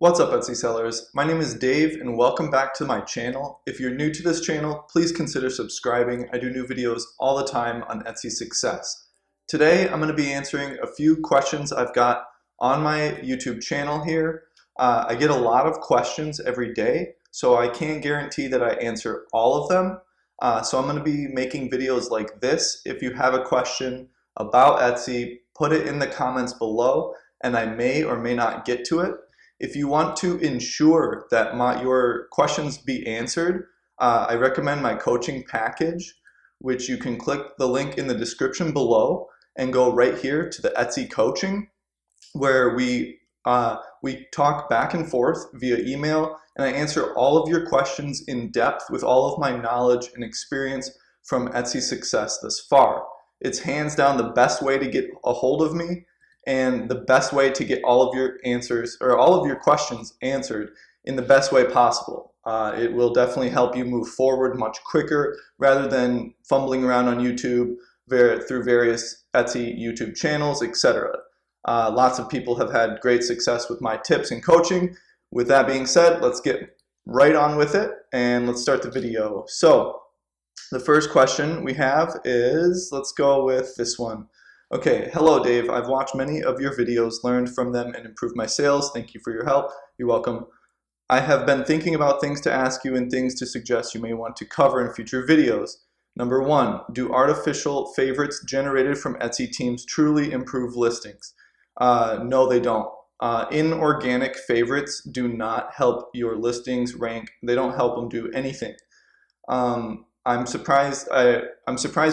What's up, Etsy sellers? My name is Dave and welcome back to my channel. If you're new to this channel, please consider subscribing. I do new videos all the time on Etsy success. Today, I'm going to be answering a few questions I've got on my YouTube channel here. I get a lot of questions every day, so I can't guarantee that I answer all of them. So I'm going to be making videos like this. If you have a question about Etsy, put it in the comments below and I may or may not get to it. If you want to ensure that your questions be answered, I recommend my coaching package, which you can click the link in the description below and go right here to the Etsy coaching, where we talk back and forth via email, and I answer all of your questions in depth with all of my knowledge and experience from Etsy success thus far. It's hands down the best way to get a hold of me and the best way to get all of your answers or all of your questions answered in the best way possible. It will definitely help you move forward much quicker rather than fumbling around on YouTube through various Etsy YouTube channels, etc. Lots of people have had great success with my tips and coaching. With that being said, let's get right on with it and let's start the video. So the first question we have is, let's go with this one. Okay, hello Dave. I've watched many of your videos, learned from them, and improved my sales. Thank you for your help. You're welcome. I have been thinking about things to ask you and things to suggest you may want to cover in future videos. Number one, do artificial favorites generated from Etsy teams truly improve listings? No, they don't. Inorganic favorites do not help your listings rank. They don't help them do anything. I'm surprised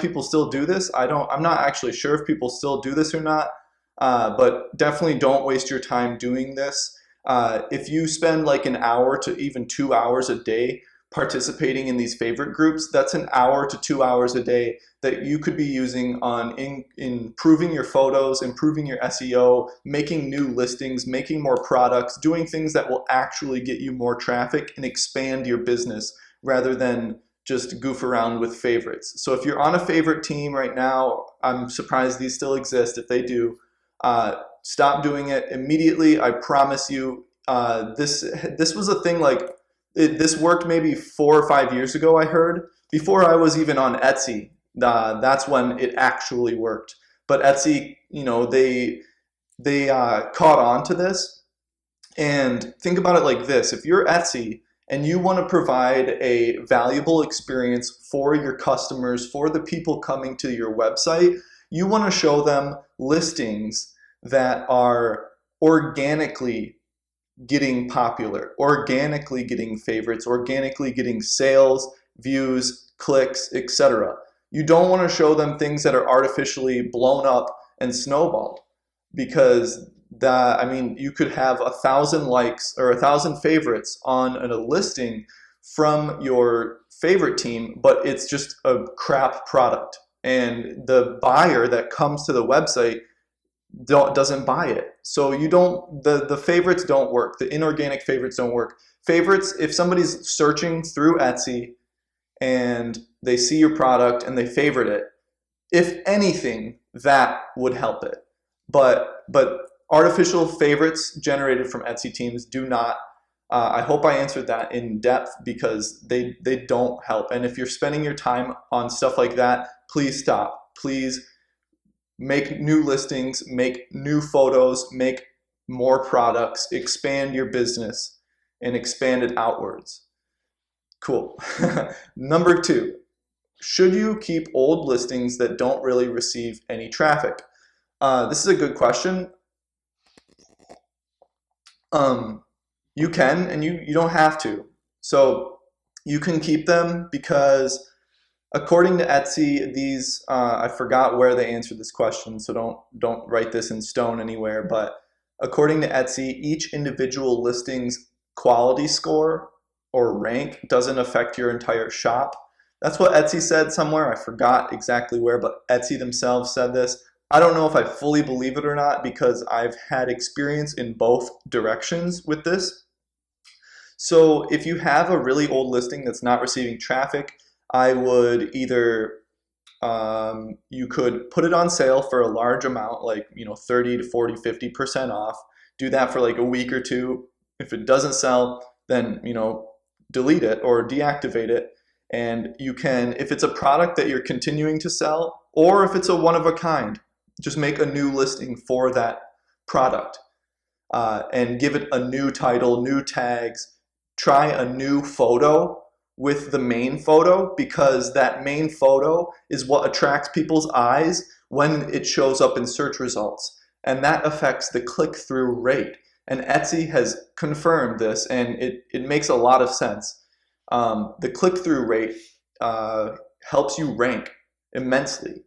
people still do this. I'm not actually sure if people still do this or not, but definitely don't waste your time doing this. If you spend like an hour to even 2 hours a day participating in these favorite groups, that's an hour to 2 hours a day that you could be using on improving your photos, improving your SEO, making new listings, making more products, doing things that will actually get you more traffic and expand your business rather than just goof around with favorites. So if you're on a favorite team right now, I'm surprised these still exist. If they do, stop doing it immediately. I promise you. This was a thing this worked maybe 4 or 5 years ago, I heard. Before I was even on Etsy, that's when it actually worked. But Etsy, they caught on to this. And think about it like this. If you're Etsy and you want to provide a valuable experience for your customers, for the people coming to your website, you want to show them listings that are organically getting popular, organically getting favorites, organically getting sales, views, clicks, etc. You don't want to show them things that are artificially blown up and snowballed, because you could have 1,000 likes or 1,000 favorites on a listing from your favorite team, but it's just a crap product. And the buyer that comes to the website doesn't buy it. So the favorites don't work. The inorganic favorites don't work. Favorites, if somebody's searching through Etsy and they see your product and they favorite it, if anything, that would help it. But artificial favorites generated from Etsy teams do not. I hope I answered that in depth, because they don't help. And if you're spending your time on stuff like that, please stop. Please make new listings, make new photos, make more products, expand your business, and expand it outwards. Cool. Number two, should you keep old listings that don't really receive any traffic? This is a good question. You can, and you don't have to. So you can keep them because according to Etsy, these, I forgot where they answered this question, so don't write this in stone anywhere, but according to Etsy, each individual listing's quality score or rank doesn't affect your entire shop. That's what Etsy said somewhere. I forgot exactly where, but Etsy themselves said this. I don't know if I fully believe it or not, because I've had experience in both directions with this. So if you have a really old listing that's not receiving traffic, I would either, you could put it on sale for a large amount, like 30 to 40, 50% off. Do that for like a week or two, If it doesn't sell, then delete it or deactivate it. And you can, if it's a product that you're continuing to sell, or if it's a one of a kind, just make a new listing for that product and give it a new title, new tags. Try a new photo with the main photo, because that main photo is what attracts people's eyes when it shows up in search results, and that affects the click-through rate. And Etsy has confirmed this, and it makes a lot of sense. The click-through rate helps you rank immensely.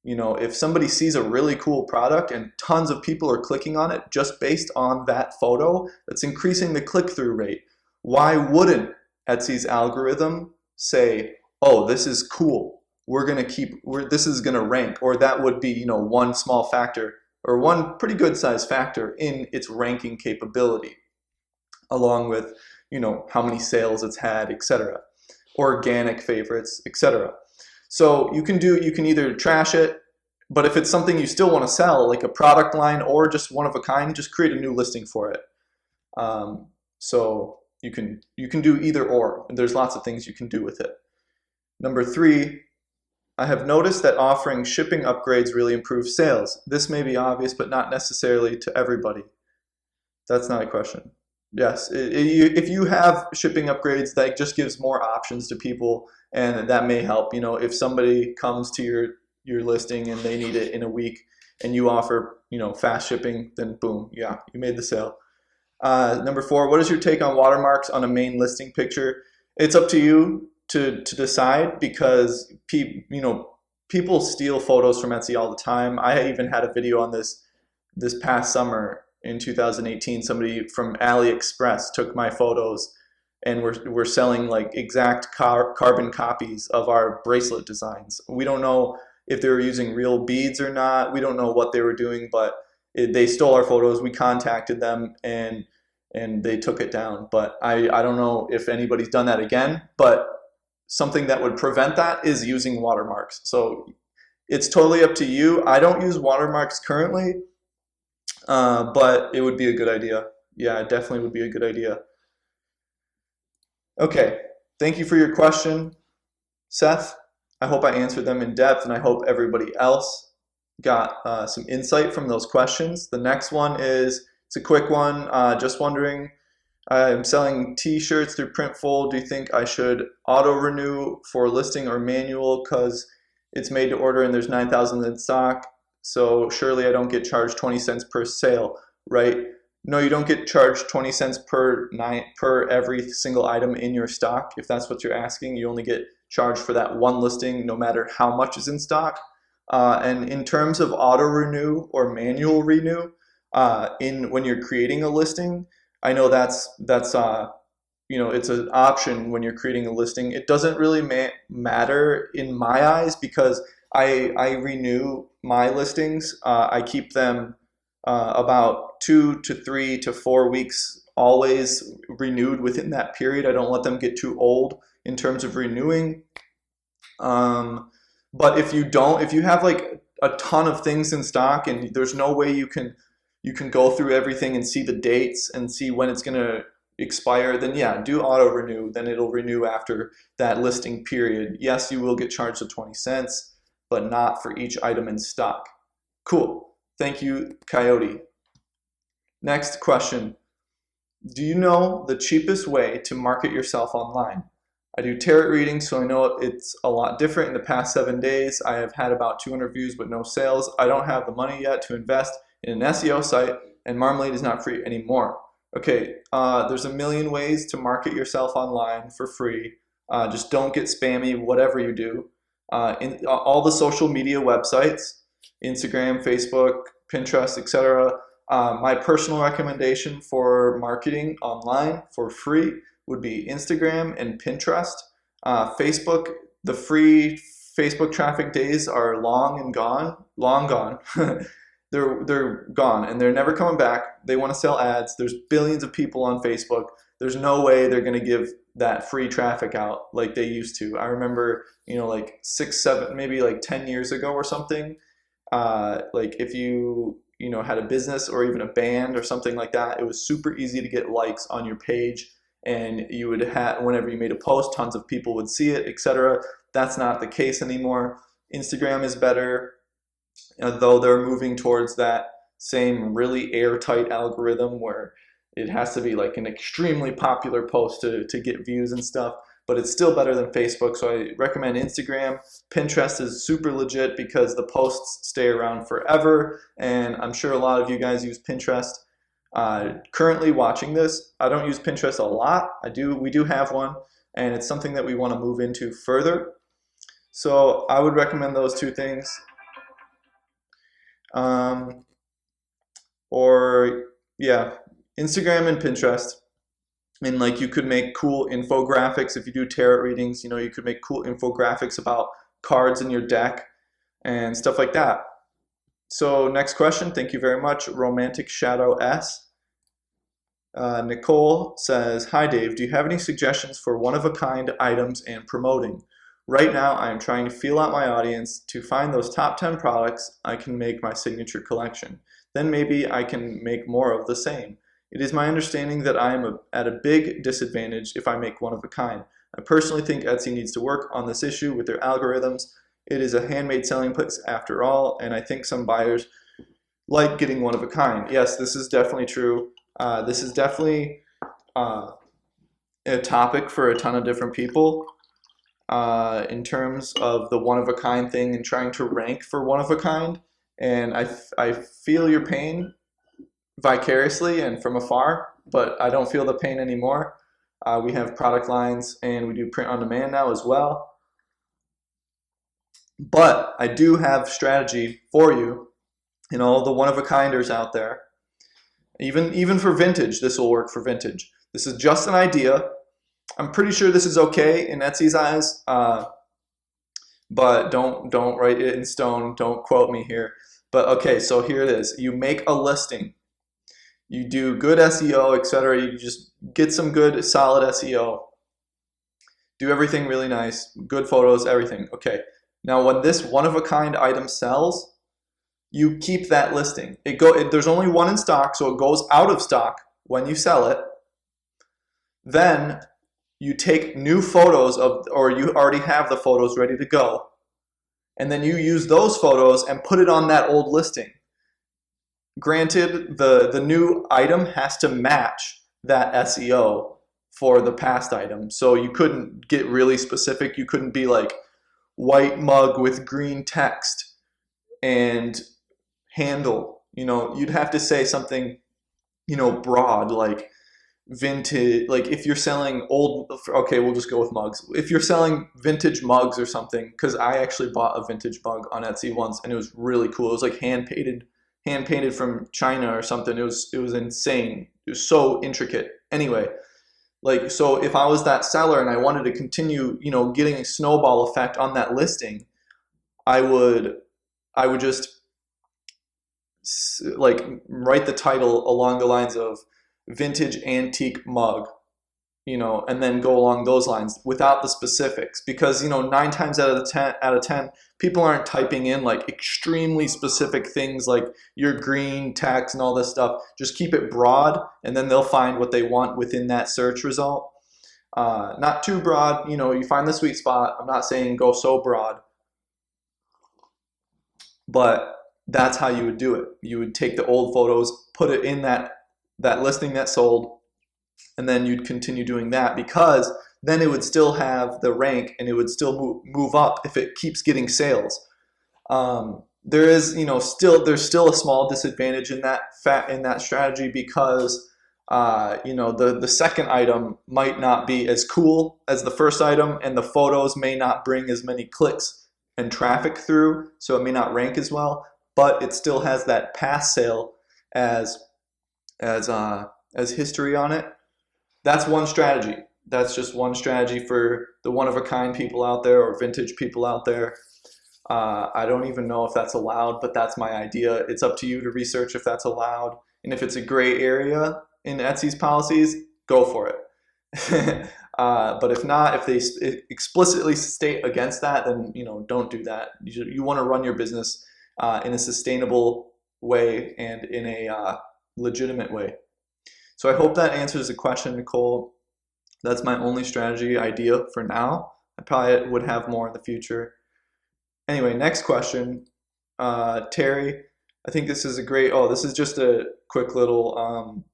If somebody sees a really cool product and tons of people are clicking on it just based on that photo, that's increasing the click-through rate. Why wouldn't Etsy's algorithm say, oh, this is cool, this is gonna rank? Or that would be one small factor, or one pretty good sized factor in its ranking capability, along with how many sales it's had, etc. Organic favorites, etc. So you can either trash it, but if it's something you still want to sell, like a product line or just one of a kind, just create a new listing for it. So you can do either or. There's lots of things you can do with it. Number 3, I have noticed that offering shipping upgrades really improves sales. This may be obvious, but not necessarily to everybody. That's not a question. Yes, if you have shipping upgrades, that just gives more options to people, and that may help. If somebody comes to your listing and they need it in a week, and you offer fast shipping, then boom, yeah, you made the sale. Number 4, what is your take on watermarks on a main listing picture? It's up to you to decide, because people steal photos from Etsy all the time. I even had a video on this past summer in 2018. Somebody from AliExpress took my photos and we're selling like exact carbon copies of our bracelet designs. We don't know if they were using real beads or not. We don't know what they were doing, but they stole our photos. We contacted them and they took it down. But I don't know if anybody's done that again, but something that would prevent that is using watermarks. So it's totally up to you. I don't use watermarks currently, but it would be a good idea. Yeah, it definitely would be a good idea. Okay, thank you for your question, Seth. I hope I answered them in depth, and I hope everybody else got some insight from those questions. The next one it's a quick one. Just wondering, I'm selling t-shirts through Printful. Do you think I should auto-renew for listing or manual, because it's made to order and there's 9,000 in stock? So surely I don't get charged 20 cents per sale, right? No, you don't get charged 20 cents per every single item in your stock. If that's what you're asking, you only get charged for that one listing, no matter how much is in stock. And in terms of auto renew or manual renew, when you're creating a listing, I know that's it's an option when you're creating a listing. It doesn't really matter in my eyes, because I renew my listings. I keep them about 2 to 3 to 4 weeks, always renewed within that period. I don't let them get too old in terms of renewing. But if you have like a ton of things in stock and there's no way you can go through everything and see the dates and see when it's going to expire, then yeah, do auto renew. Then it'll renew after that listing period. Yes, you will get charged the 20 cents, but not for each item in stock. Cool. Thank you, Coyote. Next question. Do you know the cheapest way to market yourself online? I do tarot readings, so I know it's a lot different. In the past 7 days, I have had about 200 views but no sales. I don't have the money yet to invest in an SEO site, and Marmalade is not free anymore. Okay, there's a million ways to market yourself online for free. Just don't get spammy, whatever you do. In all the social media websites, Instagram, Facebook, Pinterest, etc. My personal recommendation for marketing online for free would be Instagram and Pinterest. Facebook, the free Facebook traffic days are long gone. They're gone, and they're never coming back. They want to sell ads. There's billions of people on Facebook. There's no way they're going to give that free traffic out like they used to. I remember, like 6, 7, maybe like 10 years ago or something. Like if you had a business or even a band or something like that, it was super easy to get likes on your page, and you would have, whenever you made a post, tons of people would see it, etc. That's not the case anymore. Instagram is better, though they're moving towards that same really airtight algorithm where it has to be like an extremely popular post to get views and stuff, but it's still better than Facebook. So I recommend Instagram. Pinterest is super legit because the posts stay around forever, and I'm sure a lot of you guys use Pinterest. Currently watching this, I don't use Pinterest a lot. We do have one, and it's something that we want to move into further. So I would recommend those two things. Or yeah, Instagram and Pinterest. And like, you could make cool infographics if you do tarot readings. You could make cool infographics about cards in your deck and stuff like that. So next question, thank you very much, Romantic Shadow S. Nicole says, hi Dave, do you have any suggestions for one-of-a-kind items and promoting? Right now I am trying to feel out my audience to find those top 10 products I can make my signature collection. Then maybe I can make more of the same. It is my understanding that I am at a big disadvantage if I make one of a kind. I personally think Etsy needs to work on this issue with their algorithms. It is a handmade selling place after all, and I think some buyers like getting one of a kind. Yes, this is definitely true. This is definitely a topic for a ton of different people in terms of the one of a kind thing and trying to rank for one of a kind. And I feel your pain vicariously and from afar, but I don't feel the pain anymore. We have product lines and we do print on demand now as well. But I do have strategy for you and all the one-of-a-kinders out there. Even for vintage, this will work for vintage. This is just an idea. I'm pretty sure this is okay in Etsy's eyes, but don't write it in stone. Don't quote me here. But okay, so here it is. You make a listing. You do good SEO, etc. You just get some good, solid SEO. Do everything really nice, good photos, everything. Okay. Now, when this one-of-a-kind item sells, you keep that listing. There's only one in stock, so it goes out of stock when you sell it. Then you take new photos or you already have the photos ready to go, and then you use those photos and put it on that old listing. Granted, the new item has to match that SEO for the past item, so you couldn't get really specific. You couldn't be like white mug with green text and handle. You'd have to say something, broad, like vintage. Like if you're selling okay, we'll just go with mugs. If you're selling vintage mugs or something, because I actually bought a vintage mug on Etsy once and it was really cool. It was like hand painted from China or something. It was insane. It was so intricate. Anyway, like, so if I was that seller and I wanted to continue, getting a snowball effect on that listing, I would just like write the title along the lines of vintage antique mug, and then go along those lines without the specifics, because 9 times out of 10 people aren't typing in like extremely specific things like your green text and all this stuff. Just keep it broad, and then they'll find what they want within that search result. Not too broad, you find the sweet spot. I'm not saying go so broad, but that's how you would do it. You would take the old photos, put it in that listing that sold, and then you'd continue doing that, because then it would still have the rank and it would still move up if it keeps getting sales. There's still a small disadvantage in that strategy, because the second item might not be as cool as the first item, and the photos may not bring as many clicks and traffic through, so it may not rank as well, but it still has that past sale as history on it. That's one strategy. That's just one strategy for the one-of-a-kind people out there, or vintage people out there. I don't even know if that's allowed, but that's my idea. It's up to you to research if that's allowed. And if it's a gray area in Etsy's policies, go for it. But if not, if they explicitly state against that, then don't do that. You want to run your business in a sustainable way and in a legitimate way. So I hope that answers the question, Nicole. That's my only strategy idea for now. I probably would have more in the future. Anyway, next question. Terry, I think this is a great, this is just a quick little,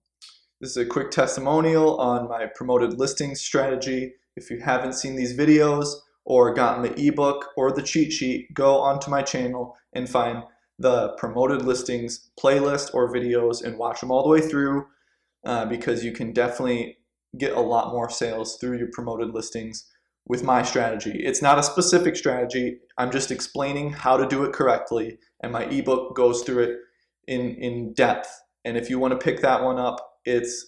this is a quick testimonial on my promoted listings strategy. If you haven't seen these videos or gotten the ebook or the cheat sheet, go onto my channel and find the promoted listings playlist or videos and watch them all the way through, because you can definitely get a lot more sales through your promoted listings with my strategy. It's not a specific strategy. I'm just explaining how to do it correctly, and my ebook goes through it in depth. And if you want to pick that one up, it's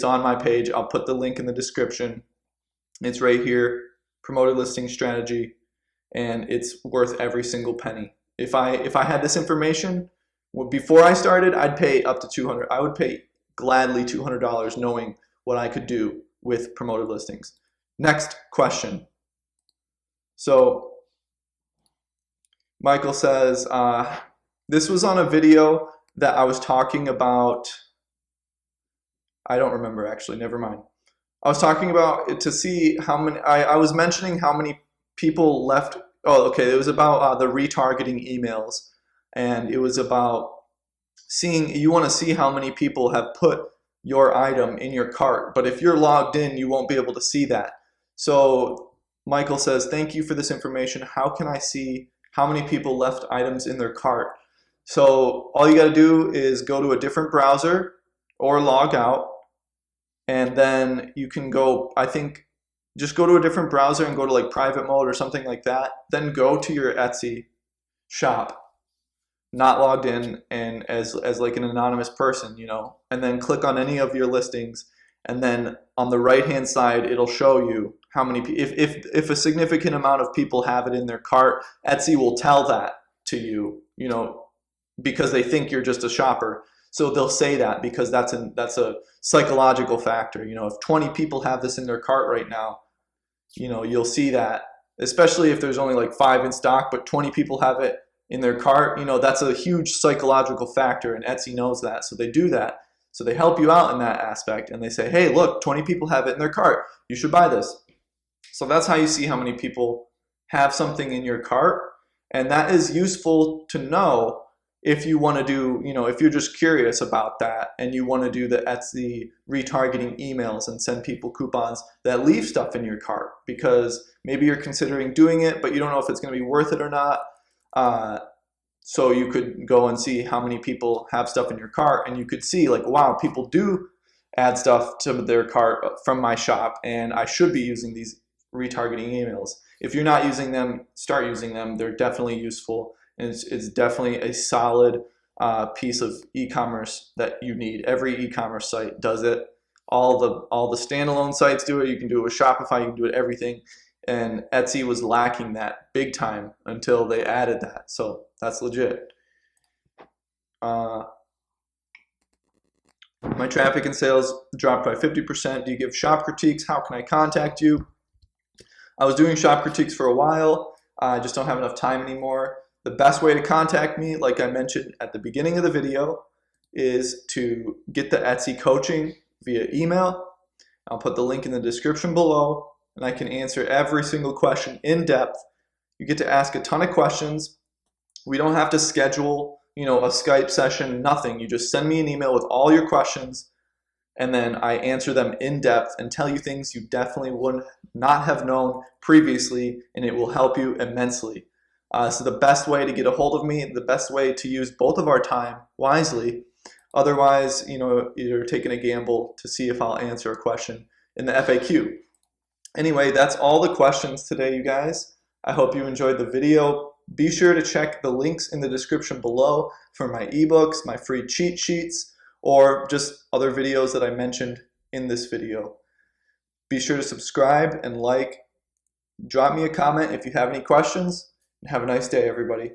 on my page. I'll put the link in the description. It's right here, promoted listing strategy, and it's worth every single penny. If I had this information before I started, I'd pay up to $200. I would pay gladly $200 knowing what I could do with promoted listings. Next question. So Michael says, this was on a video that I was talking about, I don't remember actually, never mind. I was talking about it to see how many, I was mentioning how many people left, it was about the retargeting emails, and it was about you want to see how many people have put your item in your cart, but if you're logged in, you won't be able to see that. So Michael says, thank you for this information. How can I see how many people left items in their cart? So all you got to do is go to a different browser or log out, and then you can go, I think, just go to a different browser and go to like private mode or something like that. Then go to your Etsy shop, not logged in and as like an anonymous person, and then click on any of your listings, and then on the right hand side it'll show you how many if a significant amount of people have it in their cart. Etsy will tell that to you, because they think you're just a shopper. So they'll say that because that's a psychological factor. If 20 people have this in their cart right now, you'll see that, especially if there's only like 5 in stock, but 20 people have it in their cart, that's a huge psychological factor, and Etsy knows that. So they do that. So they help you out in that aspect, and they say, hey, look, 20 people have it in their cart. You should buy this. So that's how you see how many people have something in your cart. And that is useful to know if you want to do, if you're just curious about that and you want to do the Etsy retargeting emails and send people coupons that leave stuff in your cart, because maybe you're considering doing it, but you don't know if it's going to be worth it or not. So you could go and see how many people have stuff in your cart, and you could see like, wow, people do add stuff to their cart from my shop, and I should be using these retargeting emails. If you're not using them, start using them. They're definitely useful, and it's definitely a solid piece of e-commerce that you need. Every e-commerce site does it. All the standalone sites do it. You can do it with Shopify. You can do it everything. And Etsy was lacking that big time until they added that. So that's legit. My traffic and sales dropped by 50%. Do you give shop critiques? How can I contact you? I was doing shop critiques for a while. I just don't have enough time anymore. The best way to contact me, like I mentioned at the beginning of the video, is to get the Etsy coaching via email. I'll put the link in the description below, and I can answer every single question in depth. You get to ask a ton of questions. We don't have to schedule, a Skype session, nothing. You just send me an email with all your questions, and then I answer them in depth and tell you things you definitely would not have known previously, and it will help you immensely. So the best way to get a hold of me, the best way to use both of our time wisely. Otherwise, you're taking a gamble to see if I'll answer a question in the FAQ. Anyway, that's all the questions today, you guys. I hope you enjoyed the video. Be sure to check the links in the description below for my ebooks, my free cheat sheets, or just other videos that I mentioned in this video. Be sure to subscribe and like. Drop me a comment if you have any questions, and have a nice day, everybody.